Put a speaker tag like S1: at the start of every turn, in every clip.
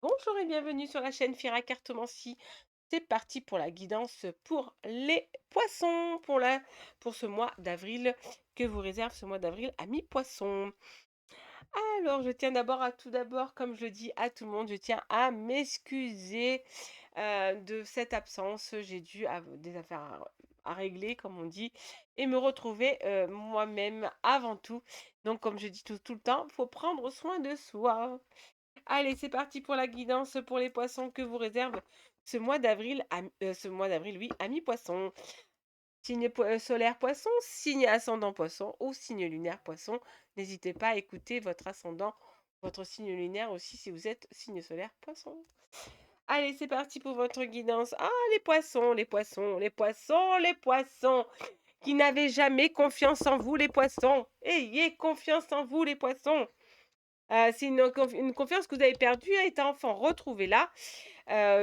S1: Bonjour et bienvenue sur la chaîne Fira Cartomancie. C'est parti pour la guidance pour les poissons pour ce mois d'avril que vous réserve ce mois d'avril à mi-poisson. Alors, je tiens tout d'abord, comme je le dis à tout le monde, je tiens à m'excuser de cette absence. J'ai dû avoir des affaires à régler, comme on dit, et me retrouver moi-même avant tout. Donc, comme je dis tout le temps, il faut prendre soin de soi. Allez, c'est parti pour la guidance pour les poissons que vous réserve ce mois d'avril, oui, à mi-poisson. Signe solaire poisson, signe ascendant poisson ou signe lunaire poisson. N'hésitez pas à écouter votre ascendant, votre signe lunaire aussi si vous êtes signe solaire poisson. Allez, c'est parti pour votre guidance. Ah, les poissons, les poissons, les poissons, les poissons qui n'avaient jamais confiance en vous, les poissons. Ayez confiance en vous, les poissons. C'est une confiance que vous avez perdue étant enfant. Retrouvez-la,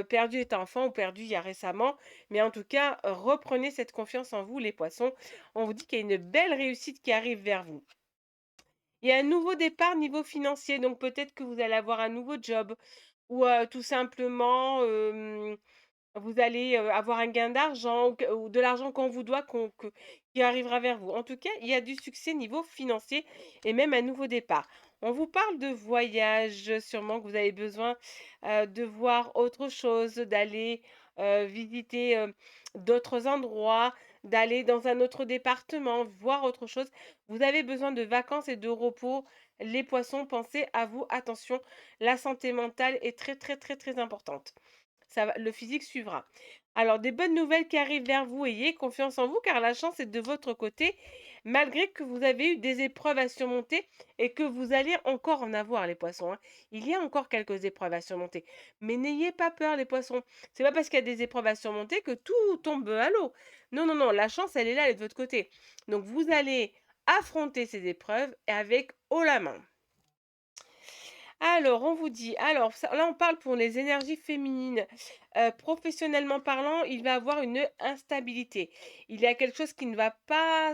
S1: perdue étant enfant ou perdue il y a récemment. Mais en tout cas, reprenez cette confiance en vous, les poissons. On vous dit qu'il y a une belle réussite qui arrive vers vous. Il y a un nouveau départ niveau financier, donc peut-être que vous allez avoir un nouveau job ou tout simplement, vous allez, avoir un gain d'argent ou de l'argent qu'on vous doit qui arrivera vers vous. En tout cas, il y a du succès niveau financier et même un nouveau départ. On vous parle de voyage, sûrement que vous avez besoin, de voir autre chose, d'aller, visiter, d'autres endroits, d'aller dans un autre département, voir autre chose. Vous avez besoin de vacances et de repos. Les poissons, pensez à vous, attention, la santé mentale est très, très, très, très importante. Le physique suivra. Alors, des bonnes nouvelles qui arrivent vers vous, ayez confiance en vous car la chance est de votre côté, malgré que vous avez eu des épreuves à surmonter et que vous allez encore en avoir, les poissons, hein. Il y a encore quelques épreuves à surmonter. Mais n'ayez pas peur, les poissons. C'est pas parce qu'il y a des épreuves à surmonter que tout tombe à l'eau. Non, non, non, la chance, elle est là, elle est de votre côté. Donc, vous allez affronter ces épreuves avec haut la main. Alors, on vous dit, alors ça là, on parle pour les énergies féminines. Professionnellement parlant, il va avoir une instabilité. Il y a quelque chose qui ne va pas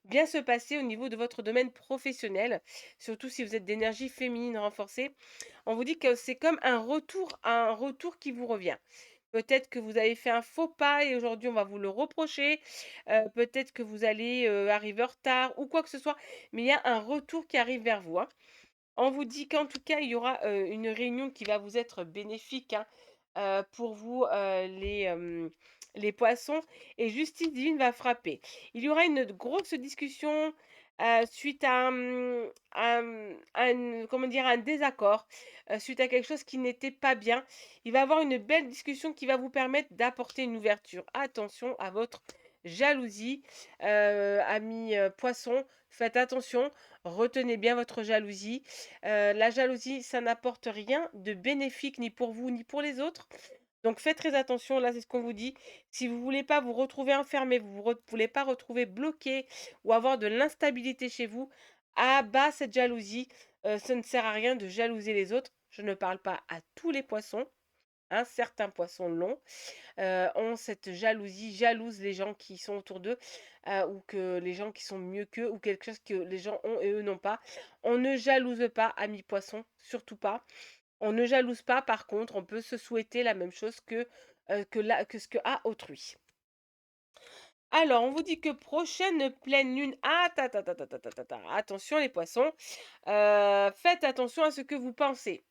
S1: bien se passer au niveau de votre domaine professionnel, surtout si vous êtes d'énergie féminine renforcée. On vous dit que c'est comme un retour qui vous revient. Peut-être que vous avez fait un faux pas et aujourd'hui on va vous le reprocher. Peut-être que vous allez, arriver en retard ou quoi que ce soit, mais il y a un retour qui arrive vers vous, hein. On vous dit qu'en tout cas, il y aura, une réunion qui va vous être bénéfique, hein, pour vous, les poissons et justice divine va frapper. Il y aura une grosse discussion, suite comment dire? Un désaccord, suite à quelque chose qui n'était pas bien. Il va y avoir une belle discussion qui va vous permettre d'apporter une ouverture. Attention à votre jalousie, amis, poissons, faites attention, retenez bien votre jalousie. La jalousie, ça n'apporte rien de bénéfique ni pour vous ni pour les autres. Donc faites très attention, là c'est ce qu'on vous dit. Si vous voulez pas vous retrouver enfermé, voulez pas retrouver bloqué ou avoir de l'instabilité chez vous, à bas cette jalousie. Ça ne sert à rien de jalouser les autres. Je ne parle pas à tous les poissons, hein, certains poissons l'ont, ont cette jalousie, jalousent les gens qui sont autour d'eux, ou que les gens qui sont mieux qu'eux, ou quelque chose que les gens ont et eux n'ont pas. On ne jalouse pas, amis poissons, surtout pas. On ne jalouse pas, par contre, on peut se souhaiter la même chose que ce que a autrui. Alors, on vous dit que prochaine pleine lune, attention les poissons, faites attention à ce que vous pensez.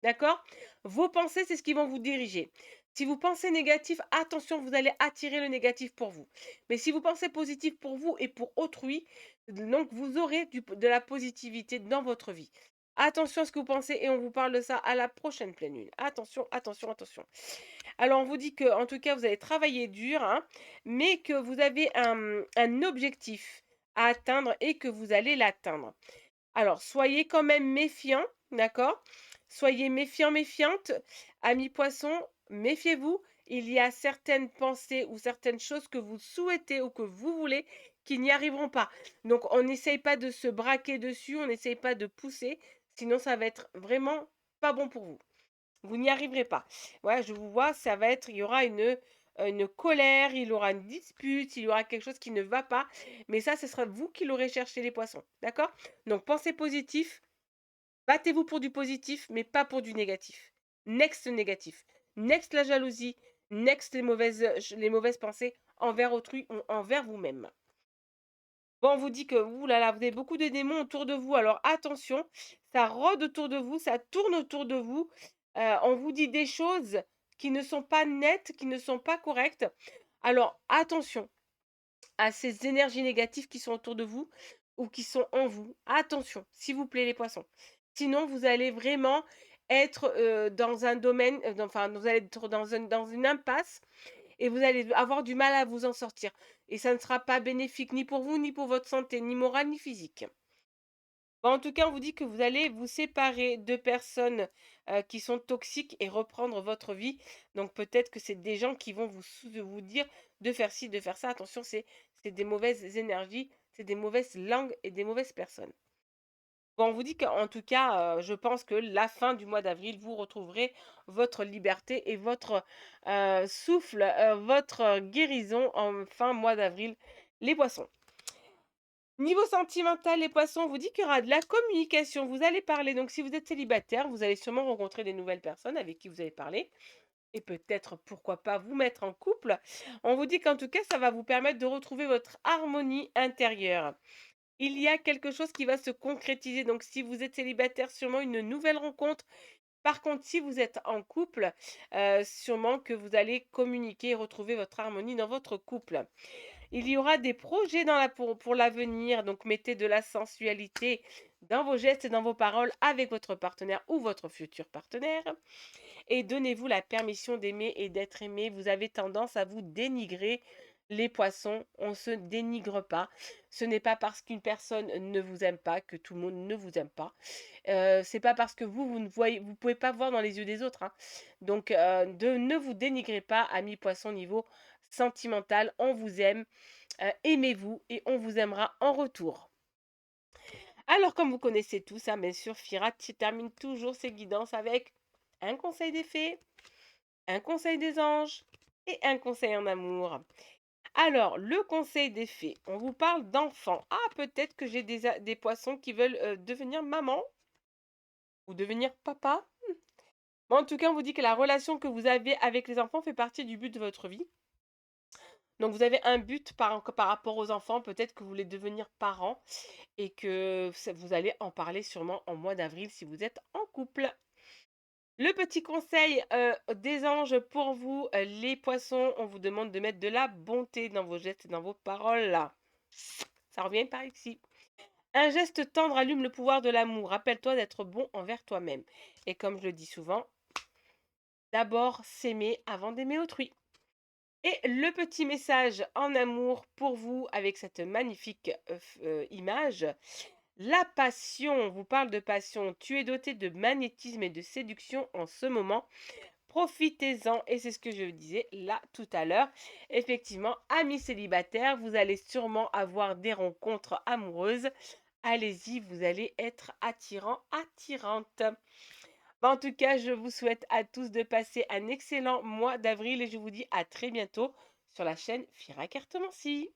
S1: D'accord? Vos pensées, c'est ce qui vont vous diriger. Si vous pensez négatif, attention, vous allez attirer le négatif pour vous. Mais si vous pensez positif pour vous et pour autrui, donc vous aurez de la positivité dans votre vie. Attention à ce que vous pensez et on vous parle de ça à la prochaine pleine lune. Attention, attention, attention. Alors, on vous dit que, en tout cas, vous allez travailler dur, hein, mais que vous avez un objectif à atteindre et que vous allez l'atteindre. Alors, soyez quand même méfiants, d'accord? Soyez méfiants, méfiantes. Amis poissons, méfiez-vous. Il y a certaines pensées ou certaines choses que vous souhaitez ou que vous voulez qui n'y arriveront pas. Donc, on n'essaye pas de se braquer dessus, on n'essaye pas de pousser, sinon ça va être vraiment pas bon pour vous. Vous n'y arriverez pas. Ouais, je vous vois, il y aura une colère, il y aura une dispute, il y aura quelque chose qui ne va pas. Mais ça, ce sera vous qui l'aurez cherché, les poissons. D'accord? Donc, pensez positif, Battez-vous pour du positif, mais pas pour du négatif. Next le négatif. Next la jalousie. Next les mauvaises pensées envers autrui ou envers vous-même. Bon, on vous dit que, ouh là là, vous avez beaucoup de démons autour de vous, alors attention, ça rôde autour de vous, ça tourne autour de vous. On vous dit des choses qui ne sont pas nettes, qui ne sont pas correctes. Alors attention à ces énergies négatives qui sont autour de vous ou qui sont en vous. Attention, s'il vous plaît les poissons. Sinon, vous allez vraiment être, dans un domaine, enfin, vous allez être dans une impasse et vous allez avoir du mal à vous en sortir et ça ne sera pas bénéfique ni pour vous, ni pour votre santé, ni morale, ni physique. Bon, en tout cas, on vous dit que vous allez vous séparer de personnes, qui sont toxiques et reprendre votre vie. Donc peut-être que c'est des gens qui vont vous dire de faire ci, de faire ça. Attention, c'est des mauvaises énergies, c'est des mauvaises langues et des mauvaises personnes. Bon, on vous dit qu'en tout cas, je pense que la fin du mois d'avril, vous retrouverez votre liberté et votre, souffle, votre guérison en fin mois d'avril, les poissons. Niveau sentimental, les poissons, on vous dit qu'il y aura de la communication. Vous allez parler, donc si vous êtes célibataire, vous allez sûrement rencontrer des nouvelles personnes avec qui vous allez parler et peut-être, pourquoi pas, vous mettre en couple. On vous dit qu'en tout cas, ça va vous permettre de retrouver votre harmonie intérieure. Il y a quelque chose qui va se concrétiser, donc si vous êtes célibataire, sûrement une nouvelle rencontre. Par contre, si vous êtes en couple, sûrement que vous allez communiquer et retrouver votre harmonie dans votre couple. Il y aura des projets pour l'avenir, donc mettez de la sensualité dans vos gestes et dans vos paroles avec votre partenaire ou votre futur partenaire. Et donnez-vous la permission d'aimer et d'être aimé. Vous avez tendance à vous dénigrer. Les poissons, on ne se dénigre pas. Ce n'est pas parce qu'une personne ne vous aime pas que tout le monde ne vous aime pas. C'est pas parce que vous ne voyez, vous pouvez pas voir dans les yeux des autres, hein. Donc, ne vous dénigrez pas, amis poissons, niveau sentimental. On vous aime. Aimez-vous et on vous aimera en retour. Alors, comme vous connaissez tous, hein, bien sûr, Firat termine toujours ses guidances avec un conseil des fées, un conseil des anges et un conseil en amour. Alors, le conseil des fées, on vous parle d'enfants. Ah, peut-être que j'ai des poissons qui veulent devenir maman ou devenir papa. Bon, en tout cas, on vous dit que la relation que vous avez avec les enfants fait partie du but de votre vie. Donc, vous avez un but par rapport aux enfants. Peut-être que vous voulez devenir parent et que vous allez en parler sûrement en mois d'avril si vous êtes en couple. Le petit conseil des anges pour vous, les poissons, on vous demande de mettre de la bonté dans vos gestes et dans vos paroles. Ça revient par ici. Un geste tendre allume le pouvoir de l'amour. Rappelle-toi d'être bon envers toi-même. Et comme je le dis souvent, d'abord s'aimer avant d'aimer autrui. Et le petit message en amour pour vous avec cette magnifique image. La passion, on vous parle de passion. Tu es doté de magnétisme et de séduction en ce moment. Profitez-en et c'est ce que je vous disais là tout à l'heure. Effectivement, amis célibataires, vous allez sûrement avoir des rencontres amoureuses. Allez-y, vous allez être attirant, attirante. En tout cas, je vous souhaite à tous de passer un excellent mois d'avril et je vous dis à très bientôt sur la chaîne Fira Cartomancie.